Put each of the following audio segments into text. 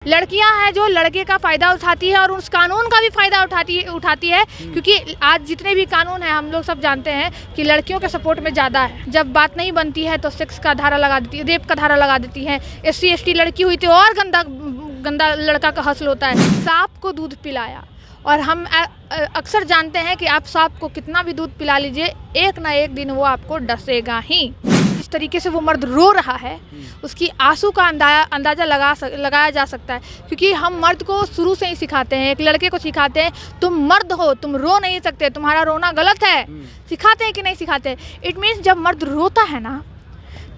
लड़कियां हैं जो लड़के का फ़ायदा उठाती है और उस कानून का भी फ़ायदा उठाती है क्योंकि आज जितने भी कानून हैं हम लोग सब जानते हैं कि लड़कियों के सपोर्ट में ज़्यादा है। जब बात नहीं बनती है तो सेक्स का धारा लगा देती है, रेप का धारा लगा देती है। SC ST लड़की हुई तो और गंदा लड़का का हसल होता है। सांप को दूध पिलाया और हम अक्सर जानते हैं कि आप सांप को कितना भी दूध पिला लीजिए, एक ना एक दिन वो आपको डसेगा ही। जिस तरीके से वो मर्द रो रहा है उसकी आंसू का अंदाज़ा लगाया जा सकता है, क्योंकि हम मर्द को शुरू से ही सिखाते हैं, एक लड़के को सिखाते हैं तुम मर्द हो, तुम रो नहीं सकते, तुम्हारा रोना गलत है। सिखाते हैं कि नहीं सिखाते? इट मीन्स जब मर्द रोता है ना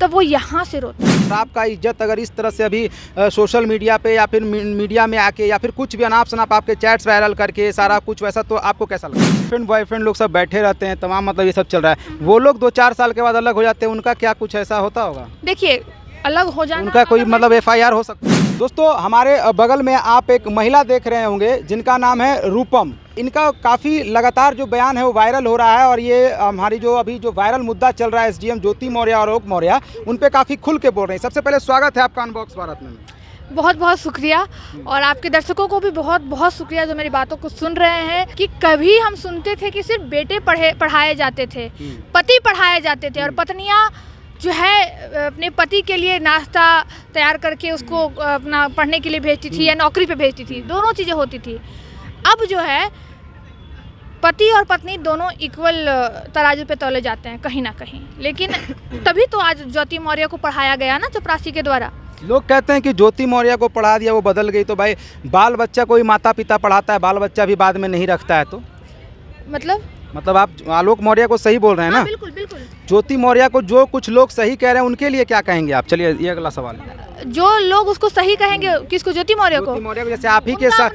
तब वो यहाँ से रोता है। आपका इज्जत अगर इस तरह से अभी सोशल मीडिया पे या फिर मीडिया में आके या फिर कुछ भी अनाप शनाप आपके चैट्स वायरल करके सारा कुछ वैसा, तो आपको कैसा लगता है? फ्रेंड बॉयफ्रेंड लोग सब बैठे रहते हैं, तमाम मतलब ये सब चल रहा है, वो लोग 2-4 साल के बाद अलग हो जाते हैं, उनका क्या कुछ ऐसा होता होगा? देखिए, अलग हो जाना उनका कोई मतलब FIR हो सकता है? दोस्तों, हमारे बगल में आप एक महिला देख रहे होंगे जिनका नाम है रूपम। इनका काफ़ी लगातार जो बयान है वो वायरल हो रहा है और ये हमारी जो अभी जो वायरल मुद्दा चल रहा है SDM ज्योति मौर्य और आलोक मौर्य, उन पे काफ़ी खुल के बोल रहे हैं। सबसे पहले स्वागत है आपका अनबॉक्स भारत में। बहुत बहुत शुक्रिया, और आपके दर्शकों को भी बहुत बहुत शुक्रिया जो मेरी बातों को सुन रहे हैं। कि कभी हम सुनते थे कि सिर्फ बेटे पढ़ाए जाते थे, पति पढ़ाए जाते थे और पत्नियाँ जो है अपने पति के लिए नाश्ता तैयार करके उसको अपना पढ़ने के लिए भेजती थी या नौकरी पे भेजती थी, दोनों चीज़ें होती थी। अब जो है पति और पत्नी दोनों इक्वल तराजू पे तौले जाते हैं कहीं ना कहीं, लेकिन तभी तो आज ज्योति मौर्य को पढ़ाया गया ना चपरासी के द्वारा। लोग कहते हैं कि ज्योति मौर्य को पढ़ा दिया वो बदल गई, तो भाई बाल बच्चा कोई माता पिता पढ़ाता है, बाल बच्चा भी बाद में नहीं रखता है, तो मतलब आप आलोक मौर्य को सही बोल रहे हैं ना? बिल्कुल बिल्कुल। ज्योति मौर्य को जो कुछ लोग सही कह रहे हैं उनके लिए क्या कहेंगे आप? चलिए ये अगला सवाल है। जो लोग उसको सही कहेंगे, किसको? ज्योति मौर्य को? जैसे आप ही के साथ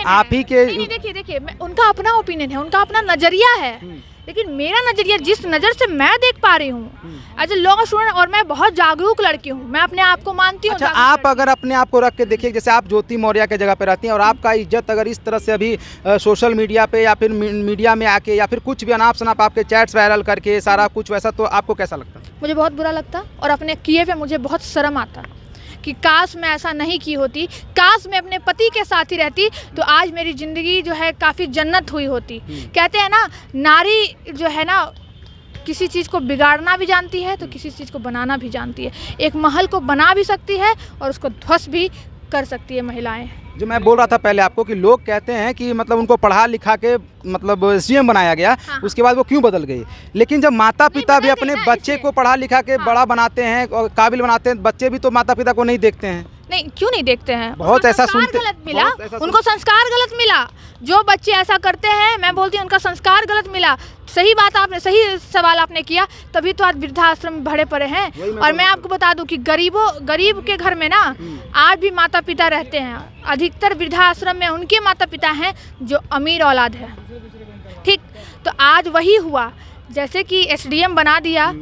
आप ही के नहीं, देखिए उनका अपना ओपिनियन है, उनका अपना नजरिया है, लेकिन मेरा नजरिया जिस नज़र से मैं देख पा रही हूँ एज ए लॉ स्टूडेंट, और मैं बहुत जागरूक लड़की हूँ, मैं अपने आप को मानती हूँ। अच्छा, आप अगर अपने आप को रख के देखिए, जैसे आप ज्योति मौर्य के जगह पे रहती हैं और आपका इज्जत अगर इस तरह से अभी सोशल मीडिया पे या फिर मीडिया में आके या फिर कुछ भी अनाप शनाप आपके चैट्स वायरल करके सारा कुछ वैसा, तो आपको कैसा लगता? मुझे बहुत बुरा लगता और अपने किए पे मुझे बहुत शर्म आता कि काश मैं ऐसा नहीं की होती, काश मैं अपने पति के साथ ही रहती तो आज मेरी ज़िंदगी जो है काफ़ी जन्नत हुई होती। कहते हैं ना, नारी जो है ना किसी चीज़ को बिगाड़ना भी जानती है तो किसी चीज़ को बनाना भी जानती है। एक महल को बना भी सकती है और उसको ध्वस्त भी कर सकती है महिलाएं। जो मैं बोल रहा था पहले आपको कि लोग कहते हैं कि मतलब उनको पढ़ा लिखा के मतलब SDM बनाया गया, उसके बाद वो क्यों बदल गई? लेकिन जब माता पिता भी अपने बच्चे को पढ़ा लिखा के बड़ा बनाते हैं और काबिल बनाते हैं, बच्चे भी तो माता पिता को नहीं देखते हैं। नहीं, क्यों नहीं देखते हैं? बहुत ऐसा सुनते, गलत मिला उनको, संस्कार गलत मिला। जो बच्चे ऐसा करते हैं, मैं बोलती हूँ उनका संस्कार गलत मिला। सही बात, आपने सही सवाल आपने किया, तभी तो आज वृद्धाश्रम भरे पड़े हैं। और मैं आपको बता दूं कि गरीब के घर में ना आज भी माता पिता रहते हैं। अधिकतर वृद्धाश्रम में उनके माता पिता हैं जो अमीर औलाद है। ठीक, तो आज वही हुआ, जैसे कि SDM बना दिया।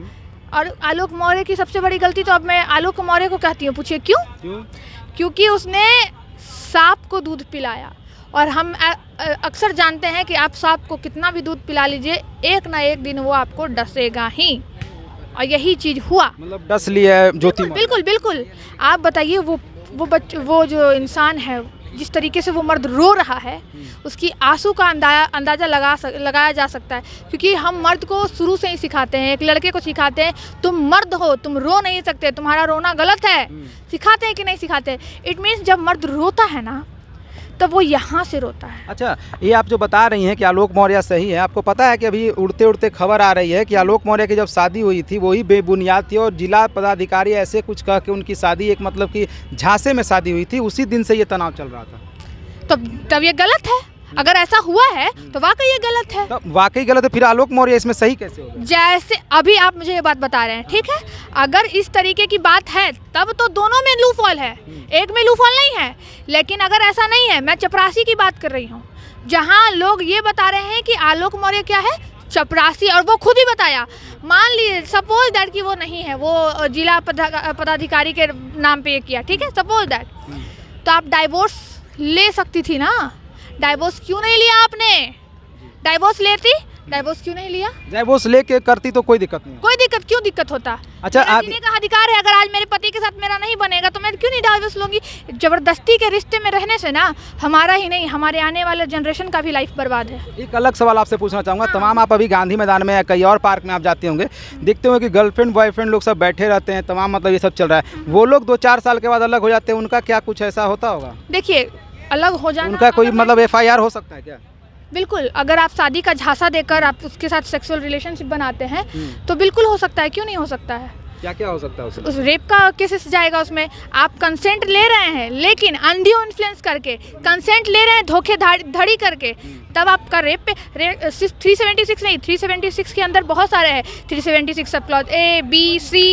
और आलोक मौर्य की सबसे बड़ी गलती, तो अब मैं आलोक मौर्य को कहती हूँ, पूछिए क्यों? क्योंकि उसने सांप को दूध पिलाया, और हम अक्सर जानते हैं कि आप सांप को कितना भी दूध पिला लीजिए, एक ना एक दिन वो आपको डसेगा ही, और यही चीज़ हुआ। मतलब डस लिया ज्योति मौर्य। बिल्कुल बिल्कुल। आप बताइए, वो जो इंसान है, जिस तरीके से वो मर्द रो रहा है उसकी आंसू का अंदाज़ा लगाया जा सकता है, क्योंकि हम मर्द को शुरू से ही सिखाते हैं, एक लड़के को सिखाते हैं तुम मर्द हो, तुम रो नहीं सकते, तुम्हारा रोना गलत है। सिखाते हैं कि नहीं सिखाते? इट मीन्स जब मर्द रोता है ना तब वो यहाँ से रोता है। अच्छा, ये आप जो बता रही हैं कि आलोक मौर्य सही है, आपको पता है कि अभी उड़ते उड़ते खबर आ रही है कि आलोक मौर्य की जब शादी हुई थी वही बेबुनियाद थी और जिला पदाधिकारी ऐसे कुछ कह के उनकी शादी एक मतलब कि झांसे में शादी हुई थी, उसी दिन से ये तनाव चल रहा था। तब ये गलत है। अगर ऐसा हुआ है तो वाकई ये गलत है। तो वाकई गलत है, फिर आलोक मौर्य इसमें सही कैसे होगा? जैसे अभी आप मुझे ये बात बता रहे हैं, ठीक है, अगर इस तरीके की बात है तब तो दोनों में लूफॉल है, एक में लूफॉल नहीं है। लेकिन अगर ऐसा नहीं है, मैं चपरासी की बात कर रही हूँ, जहाँ लोग ये बता रहे हैं कि आलोक मौर्य क्या है, चपरासी, और वो खुद ही बताया। मान लीजिए सपोज दैट कि वो नहीं है, वो जिला पदाधिकारी के नाम पे ये किया, ठीक है, सपोज दैट, तो आप डाइवोर्स ले सकती थी ना। डाइवोर्स क्यों नहीं लिया आपने? डाइवोर्स लेती डाइवोर्स क्यों नहीं लिया? डाइवोर्स लेके करती तो कोई दिक्कत नहीं। कोई दिक्कत क्यों दिक्कत होता? अच्छा, मेरा आप जीने का अधिकार है। अगर आज मेरे पति के साथ मेरा नहीं बनेगा तो मैं क्यों नहीं डाइवोर्स लूंगी? जबरदस्ती के रिश्ते में रहने से ना हमारा ही नहीं, हमारे आने वाले जनरेशन का भी लाइफ बर्बाद है। एक अलग सवाल आपसे पूछना चाहूँगा। तमाम आप अभी गांधी मैदान में या कई और पार्क में आप जाते होंगे, देखते होंगे कि गर्लफ्रेंड बॉयफ्रेंड लोग सब बैठे रहते हैं, तमाम मतलब ये सब चल रहा है। वो लोग 2-4 साल के बाद अलग हो जाते हैं, उनका क्या कुछ ऐसा होता होगा? देखिए, अलग हो जाना उनका कोई मतलब FIR हो सकता है क्या? बिल्कुल। अगर आप शादी का झांसा देकर आप उसके साथ सेक्सुअल रिलेशनशिप बनाते हैं तो बिल्कुल हो सकता है, क्यों नहीं हो सकता है? क्या क्या हो सकता है उसमें? उस रेप का केसेस जाएगा उसमें। आप कंसेंट ले रहे हैं लेकिन अनड्यू इन्फ्लुएंस करके, कंसेंट ले रहे हैं धोखेधड़ी करके, तब आपका रेप पे 376 नहीं, 376 के अंदर बहुत सारे हैं। 376 sub clause A, B, C,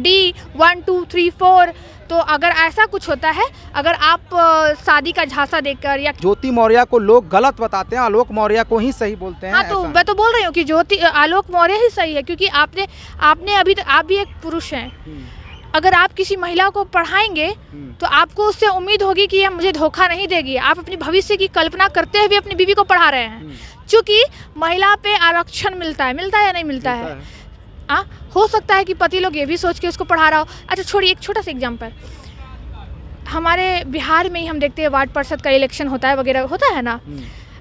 D, 1, 2, 3, 4। तो अगर ऐसा कुछ होता है, अगर आप शादी का झांसा देकर या ज्योति मौर्य को लोग गलत बताते हैं, आलोक मौर्य को ही सही बोलते हैं। हाँ, तो मैं तो बोल रही हूँ कि आलोक मौर्य ही सही है, क्योंकि आपने अभी आप भी एक पुरुष हैं। अगर आप किसी महिला को पढ़ाएंगे तो आपको उससे उम्मीद होगी कि यह मुझे धोखा नहीं देगी। आप अपने भविष्य की कल्पना करते हुए अपनी बीवी को पढ़ा रहे हैं, क्योंकि महिला पे आरक्षण मिलता है या नहीं मिलता है? हो सकता है कि पति लोग ये भी सोच के उसको पढ़ा रहा हो। अच्छा छोड़िए, एक छोटा सा एग्जांपल, हमारे बिहार में ही हम देखते हैं वार्ड पार्षद का इलेक्शन होता है वगैरह होता है ना,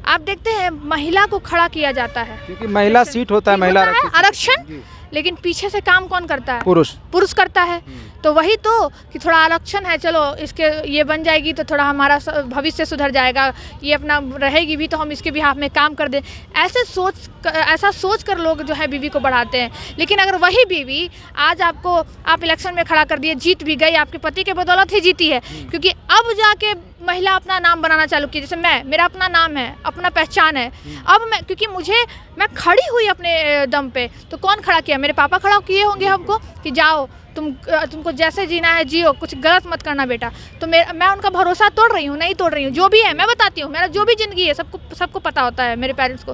आप देखते हैं महिला को खड़ा किया जाता है क्योंकि महिला सीट होता है, महिला आरक्षण, लेकिन पीछे से काम कौन करता है? पुरुष करता है। तो वही तो कि थोड़ा आरक्षण है, चलो इसके ये बन जाएगी तो थोड़ा हमारा भविष्य सुधर जाएगा, ये अपना रहेगी भी तो हम इसके बिहाफ में काम कर दें। ऐसा सोच कर लोग जो है बीवी को बढ़ाते हैं। लेकिन अगर वही बीवी आज आप इलेक्शन में खड़ा कर दिए, जीत भी गई, आपके पति के बदौलत ही जीती है, क्योंकि अब जाके महिला अपना नाम बनाना चालू की। जैसे मेरा अपना नाम है, अपना पहचान है। अब क्योंकि मैं खड़ी हुई अपने दम पे, तो कौन खड़ा किया? मेरे पापा खड़ा किए होंगे हमको कि जाओ तुमको जैसे जीना है जियो, कुछ गलत मत करना बेटा। तो मैं उनका भरोसा तोड़ रही हूँ? नहीं तोड़ रही हूँ। जो भी है मैं बताती हूँ, मेरा जो भी ज़िंदगी है सबको पता होता है, मेरे पेरेंट्स को।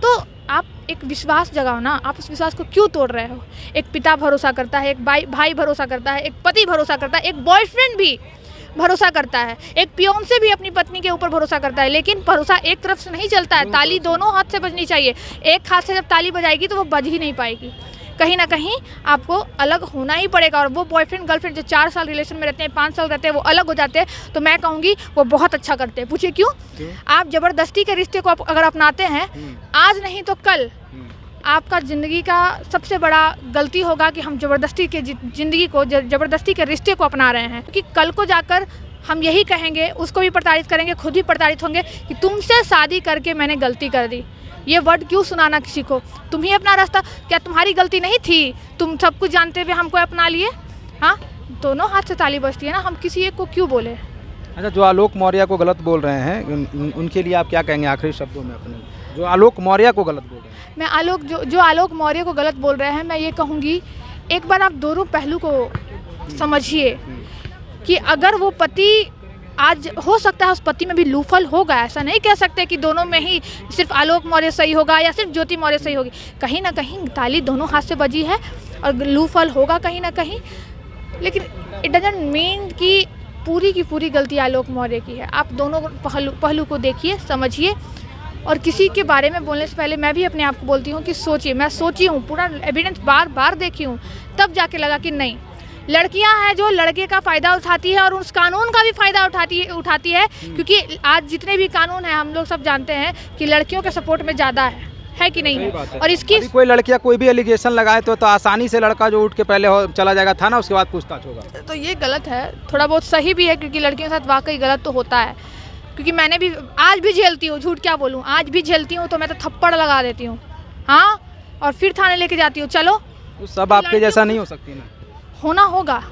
तो आप एक विश्वास जगाओ ना, आप उस विश्वास को क्यों तोड़ रहे हो? एक पिता भरोसा करता है, एक भाई भरोसा करता है, एक पति भरोसा करता है, एक बॉयफ्रेंड भी भरोसा करता है, एक पियोन से भी अपनी पत्नी के ऊपर भरोसा करता है। लेकिन भरोसा एक तरफ से नहीं चलता है, ताली दोनों हाथ से बजनी चाहिए। एक हाथ से जब ताली बजाएगी तो वो बज ही नहीं पाएगी। कहीं ना कहीं आपको अलग होना ही पड़ेगा। और वो बॉयफ्रेंड गर्लफ्रेंड जो 4 साल रिलेशन में रहते हैं, 5 साल रहते हैं, वो अलग हो जाते हैं, तो मैं कहूँगी वो बहुत अच्छा करते हैं। पूछिए क्यों? आप जबरदस्ती के रिश्ते को अगर अपनाते हैं, आज नहीं तो कल आपका ज़िंदगी का सबसे बड़ा गलती होगा कि हम जबरदस्ती के ज़िंदगी को, जबरदस्ती के रिश्ते को अपना रहे हैं। क्योंकि कल को जाकर हम यही कहेंगे, उसको भी प्रताड़ित करेंगे, खुद भी प्रताड़ित होंगे कि तुमसे शादी करके मैंने गलती कर दी। ये वर्ड क्यों सुनाना किसी को? तुम ही अपना रास्ता, क्या तुम्हारी गलती नहीं थी? तुम सब कुछ जानते हुए हमको अपना लिए। हाँ, दोनों हाथ से ताली बजती है ना, हम किसी एक को क्यों बोले? अच्छा, जो आलोक मौर्य को गलत बोल रहे हैं उनके लिए आप क्या कहेंगे आखिरी शब्दों में अपने? जो आलोक मौर्य को गलत बोल रहे हैं, मैं जो आलोक मौर्य को गलत बोल रहे हैं, मैं ये कहूँगी एक बार आप दोनों पहलू को समझिए कि अगर वो पति, आज हो सकता है उस पति में भी लूफल होगा, ऐसा नहीं कह सकते कि दोनों में ही सिर्फ आलोक मौर्य सही होगा या सिर्फ ज्योति मौर्य सही होगी। कहीं ना कहीं ताली दोनों हाथ से बजी है और लूफल होगा कहीं ना कहीं, लेकिन इट डजंट मीन कि पूरी की पूरी गलती आलोक मौर्य की है। आप दोनों पहलू को देखिए, समझिए, और किसी के बारे में बोलने से पहले मैं भी अपने आप को बोलती हूँ कि सोचिए। मैं सोची हूँ, पूरा एविडेंस बार बार देखी हूँ, तब जाके लगा कि नहीं, लड़कियां हैं जो लड़के का फ़ायदा उठाती है और उस कानून का भी फ़ायदा उठाती है, क्योंकि आज जितने भी कानून हैं हम लोग सब जानते हैं कि लड़कियों के सपोर्ट में ज़्यादा है कि नहीं है। और इसकी कोई लड़कियां कोई भी एलिगेशन लगाए तो आसानी से लड़का जो उठ के पहले चला जाएगा थाना, उसके बाद पूछताछ होगा। तो ये गलत है, थोड़ा बहुत सही भी है, क्योंकि लड़कियों के साथ वाकई गलत तो होता है। क्योंकि मैंने भी आज भी झेलती हूँ, झूठ क्या बोलूँ, आज भी झेलती हूँ, तो मैं तो थप्पड़ लगा देती हूँ, हाँ, और फिर थाने लेके जाती हूँ। चलो, सब आपके जैसा नहीं हो सकती ना। होना होगा,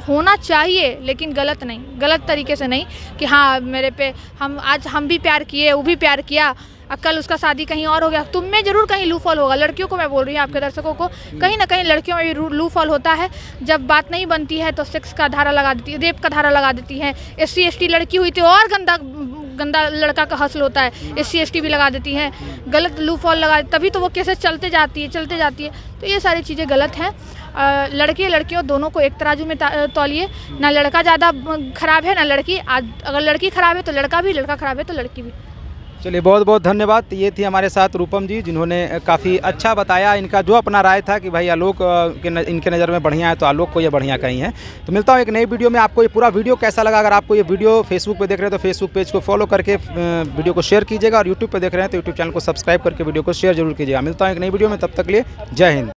होना चाहिए, लेकिन गलत नहीं, गलत तरीके से नहीं कि हाँ मेरे पे हम भी प्यार किए, वो भी प्यार किया, कल उसका शादी कहीं और हो गया। तुम में जरूर कहीं लूफॉल होगा। लड़कियों को मैं बोल रही हूँ, आपके दर्शकों को, कहीं ना कहीं लड़कियों में भी लूफॉल होता है। जब बात नहीं बनती है तो सेक्स का धारा लगा देती है, रेप का धारा लगा देती है। SC ST लड़की हुई तो और गंदा लड़का का हसल होता है, SC ST भी लगा देती हैं, गलत लूफॉल लगा, तभी तो वो केसेस चलते जाती है। तो ये सारी चीज़ें गलत हैं। लड़के लड़कियों दोनों को एक तराजू में तौलिए, ना लड़का ज़्यादा ख़राब है ना लड़की। आज अगर लड़की ख़राब है तो लड़का भी, लड़का ख़राब है तो लड़की भी। चलिए बहुत बहुत धन्यवाद। ये थी हमारे साथ रूपम जी, जिन्होंने काफ़ी अच्छा बताया, इनका जो अपना राय था कि भाई आलोक इनके नज़र में बढ़िया है, तो आलोक को ये बढ़िया कहीं है। तो मिलता हूँ एक नई वीडियो में। आपको ये पूरा वीडियो कैसा लगा? अगर आपको ये वीडियो फेसबुक पे देख रहे हैं तो फेसबुक पेज को फॉलो करके वीडियो को शेयर कीजिएगा, और यूट्यूब पे देख रहे हैं तो यूट्यूब चैनल को सब्सक्राइब करके वीडियो को शेयर जरूर कीजिएगा। मिलता हूँ एक नई वीडियो में, तब तक लिए जय हिंद।